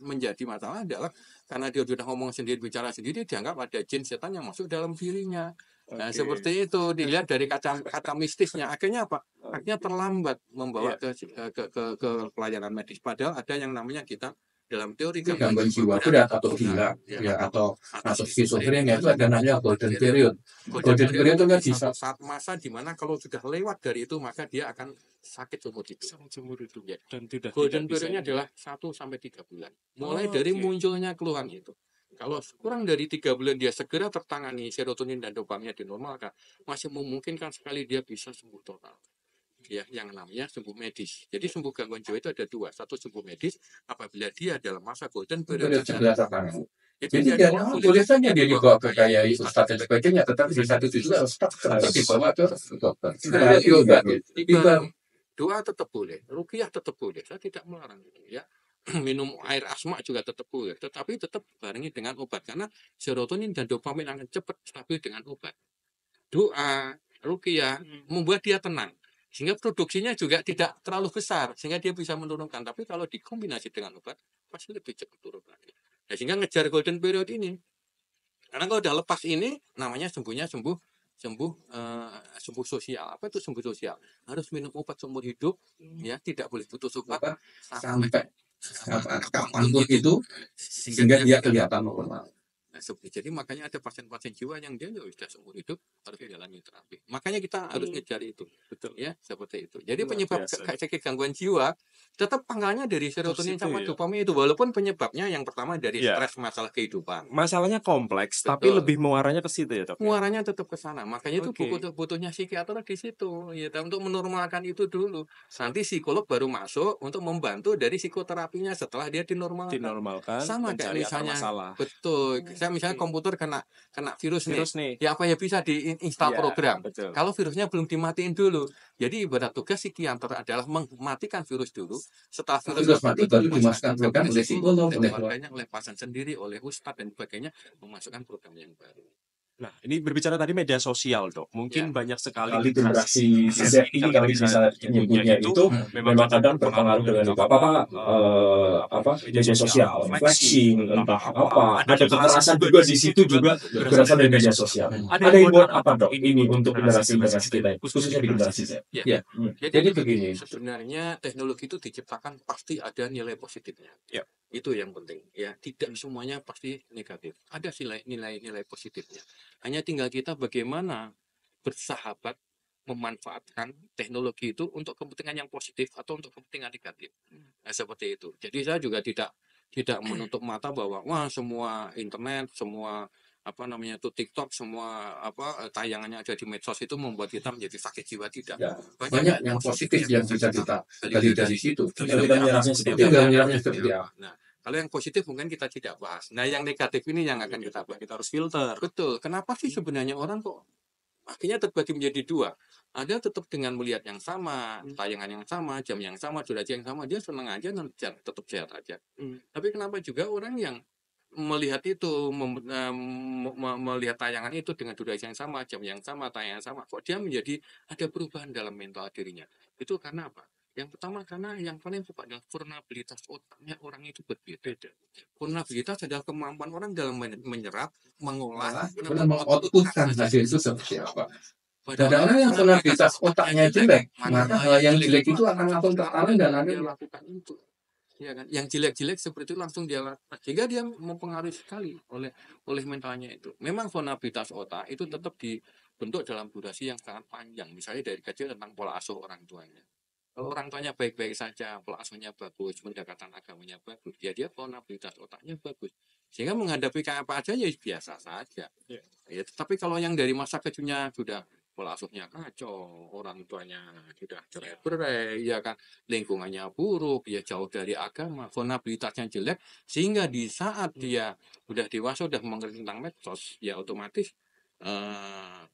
menjadi masalah adalah karena dia sudah ngomong sendiri, bicara sendiri, dianggap ada jin setan yang masuk dalam dirinya. Nah, seperti itu dilihat dari kata mistisnya. Akhirnya apa? Akhirnya terlambat membawa ke pelayanan medis. Padahal ada yang namanya kita dalam teori gangguan jiwa berat atau gila ya atau skizofrenia itu ada namanya golden period. Golden period itu kan saat masa di mana kalau sudah lewat dari itu maka dia akan sakit seumur hidup. Ya. Dan golden periodnya adalah 1 sampai 3 bulan. Mulai dari munculnya keluhan itu. Kalau kurang dari 3 bulan dia segera tertangani, serotonin dan dopaminnya dinormalkan, masih memungkinkan sekali dia bisa sembuh total. Ya, yang namanya sembuh medis. Jadi sembuh gangguan jiwa itu ada 2. Satu sembuh medis apabila dia dalam masa golden period. Jadi dia boleh saja dia dibawa ke kayak ustadz dan sebagainya, tetapi di satu juga ustadz dibawa ke dokter. Doa tetap boleh, ruqyah tetap boleh. Saya tidak melarang itu ya. Minum air asma juga tetap boleh, tetapi tetap barengi dengan obat karena serotonin dan dopamin akan cepat stabil dengan obat. Doa, ruqyah membuat dia tenang. Sehingga produksinya juga tidak terlalu besar, sehingga dia bisa menurunkan. Tapi kalau dikombinasi dengan obat, pasti lebih cepat turun lagi. Nah, sehingga ngejar golden period ini. Karena kalau udah lepas ini, namanya sembuh sosial. Apa itu sembuh sosial? Harus minum obat seumur hidup, ya tidak boleh putus obat sampai kapanpun itu, sehingga dia kelihatan normal. Nah, jadi makanya ada pasien-pasien jiwa yang dia sudah seumur hidup harus menjalani terapi. Makanya kita harus ngejar itu, betul ya, seperti itu. Jadi penyebab sakit gangguan jiwa tetap pangkalnya dari serotonin sama dopamin itu, walaupun penyebabnya yang pertama dari stres masalah kehidupan. Masalahnya kompleks, tapi lebih muaranya ke situ ya, Dok. Muaranya tetap ke sana. Makanya itu butuhnya psikiater di situ, ya, untuk menormalkan itu dulu. Nanti psikolog baru masuk untuk membantu dari psikoterapinya setelah dia dinormalkan. Sama kayak misalnya, betul. Misalnya komputer kena virus nih, ya apa ya bisa diinstal program. Betul. Kalau virusnya belum dimatiin dulu, jadi ibarat tugas psikiater adalah mematikan virus dulu. Setelah virus mati baru dimasukkan program oleh psikolog, oleh pasien sendiri, oleh ustadz dan sebagainya, memasukkan program yang baru. Nah, ini berbicara tadi media sosial, Dok. Mungkin banyak sekali generasi Z ini kalau bisa menyebutnya itu memang kadang berpengaruh dengan media sosial, flashing, entah apa. Ada kekerasan juga di situ juga berasal dari media sosial. Ada yang buat apa, Dok? Ini untuk generasi kita, khususnya di generasi Z. Ya. Jadi begini, sebenarnya teknologi itu diciptakan pasti ada nilai positifnya. Ya. Itu yang penting, ya. Tidak semuanya pasti negatif. Ada nilai-nilai positifnya. Hanya tinggal kita bagaimana bersahabat memanfaatkan teknologi itu untuk kepentingan yang positif atau untuk kepentingan negatif. Nah, seperti itu. Jadi saya juga tidak menutup mata bahwa wah semua internet, semua TikTok, semua tayangannya ada di medsos itu membuat kita menjadi sakit jiwa. Tidak. Ya, banyak yang positif yang bisa kita gali dari situ. Kita menyerahnya seperti apa? Nah, kalau yang positif mungkin kita tidak bahas. Nah, yang negatif ini yang akan kita bahas. Kita harus filter. Betul. Kenapa sih sebenarnya orang kok akhirnya terbagi menjadi dua. Ada tetap dengan melihat yang sama, tayangan yang sama, jam yang sama, durasi yang sama, dia senang aja dan tetap sehat aja. Tapi kenapa juga orang yang melihat itu, melihat tayangan itu dengan durasi yang sama, jam yang sama, tayangan yang sama, kok dia menjadi ada perubahan dalam mental dirinya? Itu karena apa? Yang pertama karena yang paling pokok adalah vulnerabilitas otaknya orang itu berbeda. Vulnerabilitas adalah kemampuan orang dalam menyerap, mengolah, mengoutputkan hasil itu seperti apa. Dan orang yang vulnerabilitas otaknya jelek, maka hal yang jelek itu akan langsung tertanam dan akan melakukan itu. Ya kan, yang jelek-jelek seperti itu langsung dia lakukan, sehingga dia mempengaruhi sekali oleh mentalnya itu. Memang vulnerabilitas otak itu tetap dibentuk dalam durasi yang sangat panjang. Misalnya dari kecil tentang pola asuh orang tuanya. Kalau orang tuanya baik-baik saja, pola asuhnya bagus, pendekatan agamanya bagus, ya dia vulnerabilitas otaknya bagus. Sehingga menghadapi kayak apa aja ya biasa saja. Ya, tapi kalau yang dari masa kecilnya sudah pola asuhnya kacau, orang tuanya sudah cerai-berai, ya kan, lingkungannya buruk, ya jauh dari agama, vulnerabilitasnya jelek, sehingga di saat dia sudah dewasa, sudah mengerti tentang medsos, ya otomatis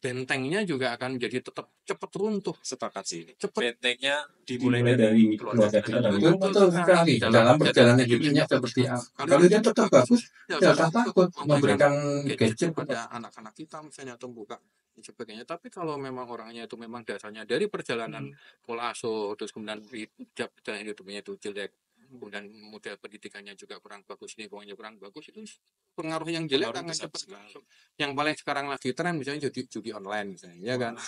bentengnya juga akan menjadi tetap cepat runtuh. Sepakat sih ini. Bentengnya dimulai dari keluarga kita dan betul sekali dalam perjalanan hidupnya seperti apa. Kalau dia tetap bagus, dia tak takut memberikan gadget pada anak-anak kita misalnya atau buka dan sebagainya. Tapi kalau memang orangnya itu memang dasarnya dari perjalanan pola asuh, terus kemudian perjalanan hidupnya itu jelek, kemudian model pendidikannya juga kurang bagus, lingkungannya kurang bagus, itu pengaruh yang jelek akan cepat masuk. Yang paling sekarang lagi tren misalnya judi online misalnya, ya kan.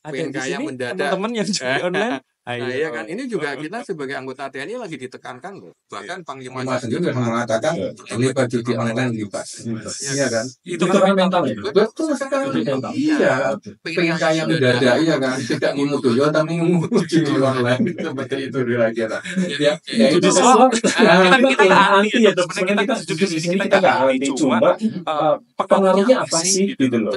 Pengen kayak mendadak teman-teman yang judi online. Iya kan, ini juga kita sebagai anggota TNI lagi ditekankan loh. Bahkan Panglima sendiri mengatakan terlibat judi online bebas. Iya kan? Itu kan mental ya. Betul sekali. Iya. Pengen kaya mendadak, iya kan. Tidak ngumut dulu, tapi ngumut judi online. Seperti itu kira-kira. Ya, itu semua. Kita nggak anti ya, sebenarnya kita jujur di sini kita nggak anti, cuma pengaruhnya apa sih gitu loh.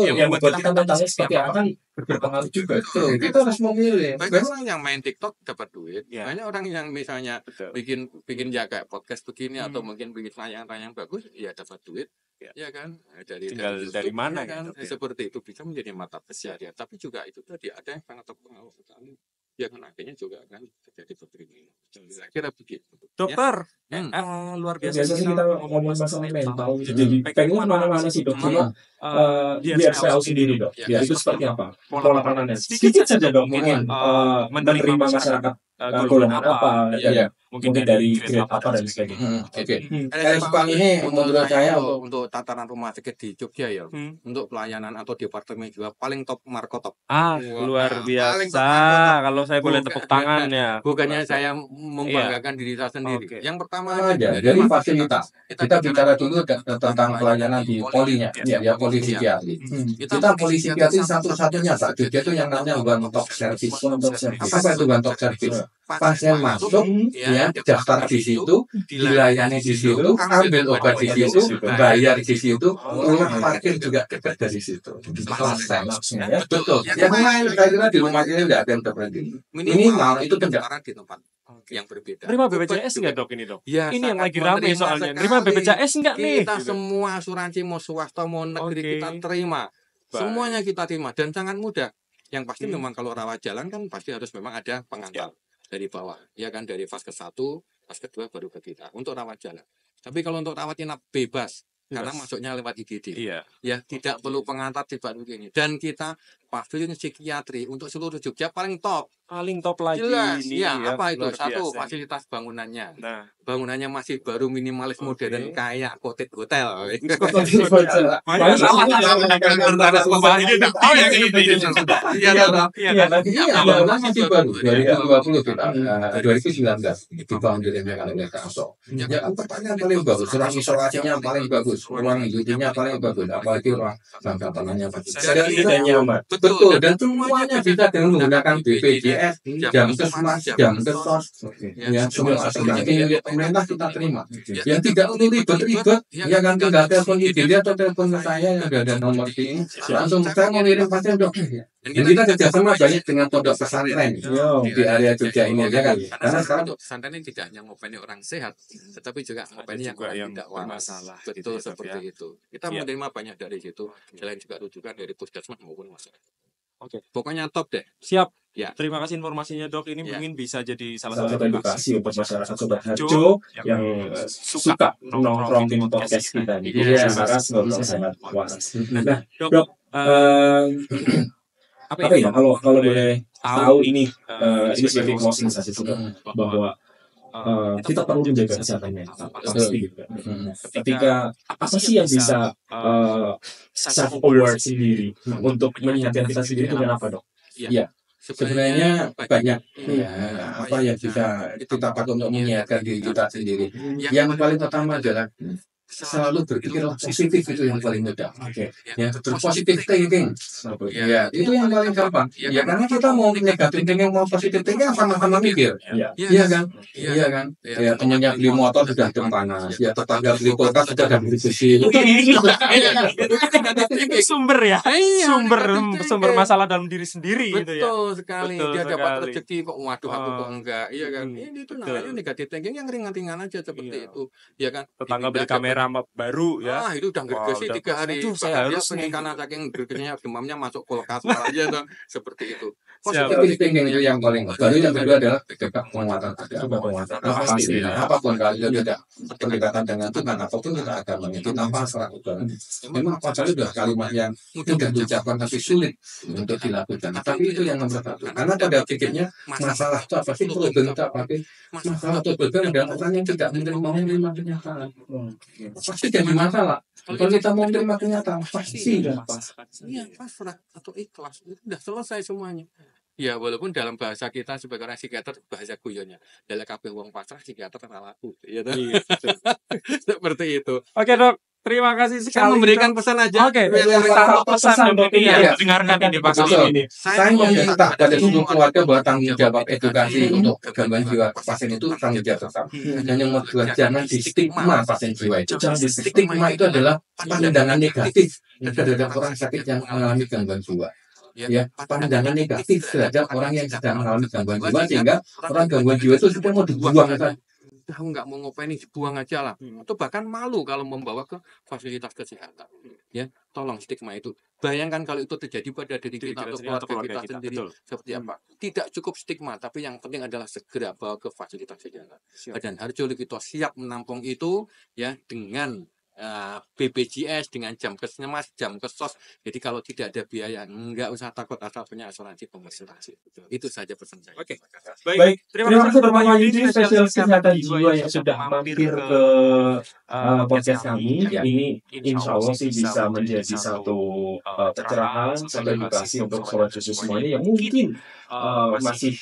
Yang membuat kita mentalnya seperti apa kan berpengaruh juga. Kita harus memilih. Yang main TikTok dapat duit, banyak orang yang misalnya bikin jaga podcast begini atau mungkin bikin tayangan bagus, ya dapat duit, ya kan? Dari mana kan? Seperti itu bisa menjadi mata pencaharian, tapi juga itu tadi ada yang sangat terpengaruh sekali. Ya kan akhirnya juga akan terjadi seperti ini. Saya kira begitu. Dokter, luar biasa. Biasanya kita ngomong masalah mental, jadi pengen mana-mana sih dok. Cuma di RSPAU sendiri dok, ya itu seperti apa? Pola pandangannya sedikit saja dok, mungkin menerima masyarakat golongan apa, ya mungkin dari grade apa dan sebagainya. Oke. RSPAU ini menurut saya untuk tataran rumah sakit di Jogja ya, untuk pelayanan atau departemen juga paling top markotop. Luar biasa. Kalau saya boleh tepuk tangan ya. Bukannya saya membanggakan diri saya sendiri. Yang pertama aja dari fasilitas. Kita bicara dulu tentang pelayanan di polinya, ya poli psikiatri. Kita poli psikiatri satu-satunya Pak Jogja itu yang namanya one stop service. Apa itu one stop service? Pasien masuk, ya daftar di situ, dilayani di situ, ambil obat di situ, bayar di situ, rumah parkir juga dekat dari situ. Ya betul. Yang lain saya kira di rumah ini tidak ada yang seperti ini. Minimal itu pendaftaran di tempat yang berbeda. Terima BPJS enggak dok ini dok? Ya, ini yang lagi ramai soalnya. Terima BPJS enggak nih? Kita semua asuransi mau swasta mau negeri kita terima. Semuanya kita terima dan sangat mudah. Yang pasti memang kalau rawat jalan kan pasti harus memang ada pengantar dari bawah. Ya kan dari fase ke-1, fase ke-2 baru ke kita untuk rawat jalan. Tapi kalau untuk rawat inap bebas. Karena masuknya lewat IGD. Ya tidak perlu pengantar tiba begini. Dan kita pavilion psikiatri untuk seluruh Jogja paling top lagi. Jelas. Apa itu? Satu, fasilitas bangunannya. Bangunannya masih baru minimalis modern kayak cottage hotel. Masih baru 2020 kita 2019 dibangun oleh KASO. Ya pertanyaan paling bagus, ruang isolasinya paling bagus, ruang hidupnya paling bagus, apalagi ruang tangannya bagus. Betul, dan semuanya bisa dengan menggunakan BPJS, jam kesmas, jam kesos, ya semua asuransi pemerintah kita terima. Yang tidak perlu ribet-ribet, ya kan tinggal telepon IGD atau telepon saya yang ada nomor ini, langsung saya mau ngirim pasien dok. Dan kita kerjasama banyak dengan pondok pesantren di area Jogja ini ya kan. Karena sekarang untuk pesantren ini tidak hanya ngopeni orang sehat, tetapi juga ngopeni yang tidak bermasalah. Betul seperti itu. Kita menerima banyak dari situ. Selain juga rujukan dari puskesmas maupun masyarakat. Oke. Pokoknya top deh. Siap. Ya. Terima kasih informasinya Dok. Ini mungkin bisa jadi salah satu edukasi buat masyarakat Sobat Harjo yang suka nongkrong di podcast kita nih. Iya, Saras ngobrol sangat waras. Nah, Dok, apa ya kalau boleh tahu ini sebagai closing saja juga bahwa kita perlu menjaga kesehatan mental pasti. Ketika apa sih yang bisa self aware sendiri untuk mengingatkan kita sendiri itu kenapa, Dok? Iya. Sebenarnya banyak apa yang bisa kita pakai untuk mengingatkan diri kita sendiri. Yang paling utama adalah selalu berpikir positif, itu yang paling mudah. Ya, positif thinking. Ya, itu yang paling gampang. Ya, karena kita mau negatif thinking mau positif thinking sama-sama mikir. Iya kan? Ya, temannya beli motor sudah jam panas. Ya, tetangga beli kulkas sudah beli besi. Sumber ya. Sumber masalah dalam diri sendiri gitu ya. Betul sekali. Dia dapat rezeki kok waduh aku kok enggak. Iya kan? Ini itu namanya negatif thinking yang ringan-ringan aja seperti itu. Ya kan? Tetangga beli kamera baru ya. Itu udah gergesi 3 hari. Itu saya harus pengen karena saking gergesnya demamnya masuk kulkas aja tuh. Seperti itu. Positif thinking itu yang paling. Lalu yang kedua adalah tegak penguatan. Apapun kalau tidak berdekatan dengan Tuhan, apapun kita akan mengikuti tanpa seragukan. Memang pasalnya sudah kalimat yang mudah diucapkan tapi sulit untuk dilakukan. Tapi itu yang nomor satu. Karena pada pikirnya masalah itu apa sih? Problem itu apa sih? Masalah atau problem adalah orang yang tidak menerima kenyataan. Pasti jadi masalah. Kalau kita mau menerima kenyataan, pasti pasrah atau ikhlas. Itu sudah selesai semuanya. Ya, walaupun dalam bahasa kita sebagai orang psikiater bahasa guyonnya dalam kabeh wong pasrah psikiater ora laku. Ya toh. Seperti itu. Oke, Dok. Terima kasih sekali. Saya memberikan pesan aja. Oke. Pesan Dok ini dengarkan ini Pak ini. Saya meminta pada seluruh keluarga bahwa tanggung jawab edukasi untuk gangguan jiwa pasien itu tanggung jawab bersama. Dan yang kedua, jangan di stigma pasien jiwa itu. Jangan di stigma itu adalah pandangan negatif terhadap orang sakit yang mengalami gangguan jiwa. Ya, pandangan negatif terhadap orang yang sedang mengalami gangguan jiwa sehingga orang gangguan jiwa itu sudah mau dibuang kan. Tahu nggak mau ngopeni dibuang aja lah, atau bahkan malu kalau membawa ke fasilitas kesehatan. Ya, tolong stigma itu. Bayangkan kalau itu terjadi pada diri kita atau keluarga kita sendiri, seperti apa? Tidak cukup stigma, tapi yang penting adalah segera bawa ke fasilitas kesehatan. Dan Harjo Lukito siap menampung itu ya dengan BPJS, dengan jam kesmas, jam kesos. Jadi kalau tidak ada biaya, nggak usah takut asal punya asuransi pemerintah. Itu saja pesan saya. Oke. Baik. Terima kasih Bapak Yudi, spesialis kesehatan jiwa yang sudah mampir ke podcast kami. Ini insya Allah sih bisa menjadi satu pencerahan sampai edukasi untuk sobat khusus semuanya yang mungkin masih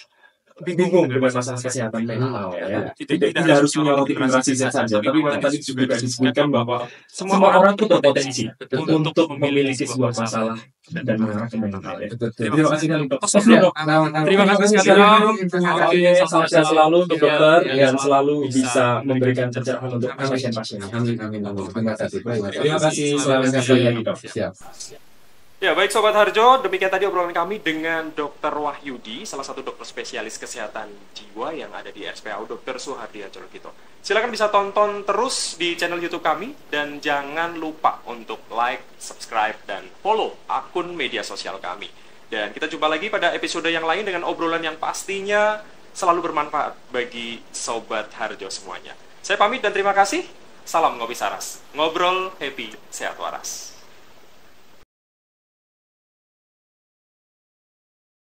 bingung dengan masalah kesehatan mental ya. Tidak harus menyoroti generasi Z saja, tapi tadi juga disebutkan bahwa semua orang itu berpotensi untuk memiliki sebuah masalah dan mengarah ke mental ya. Terima kasih sekali Dok. Terima kasih sekali Dok. Salam sehat selalu untuk dokter yang selalu bisa memberikan pencerahan untuk pasien-pasien. Amin. Terima kasih. Terima kasih. Selamat sekali Dok. Siap. Ya, baik Sobat Harjo, demikian tadi obrolan kami dengan Dr. Wahyudi, salah satu dokter spesialis kesehatan jiwa yang ada di RSPAU Dr. Suhardi Harjo Lukito. Silakan bisa tonton terus di channel YouTube kami dan jangan lupa untuk like, subscribe, dan follow akun media sosial kami. Dan kita jumpa lagi pada episode yang lain dengan obrolan yang pastinya selalu bermanfaat bagi Sobat Harjo semuanya. Saya pamit dan terima kasih. Salam Ngopi Saras. Ngobrol happy, sehat waras.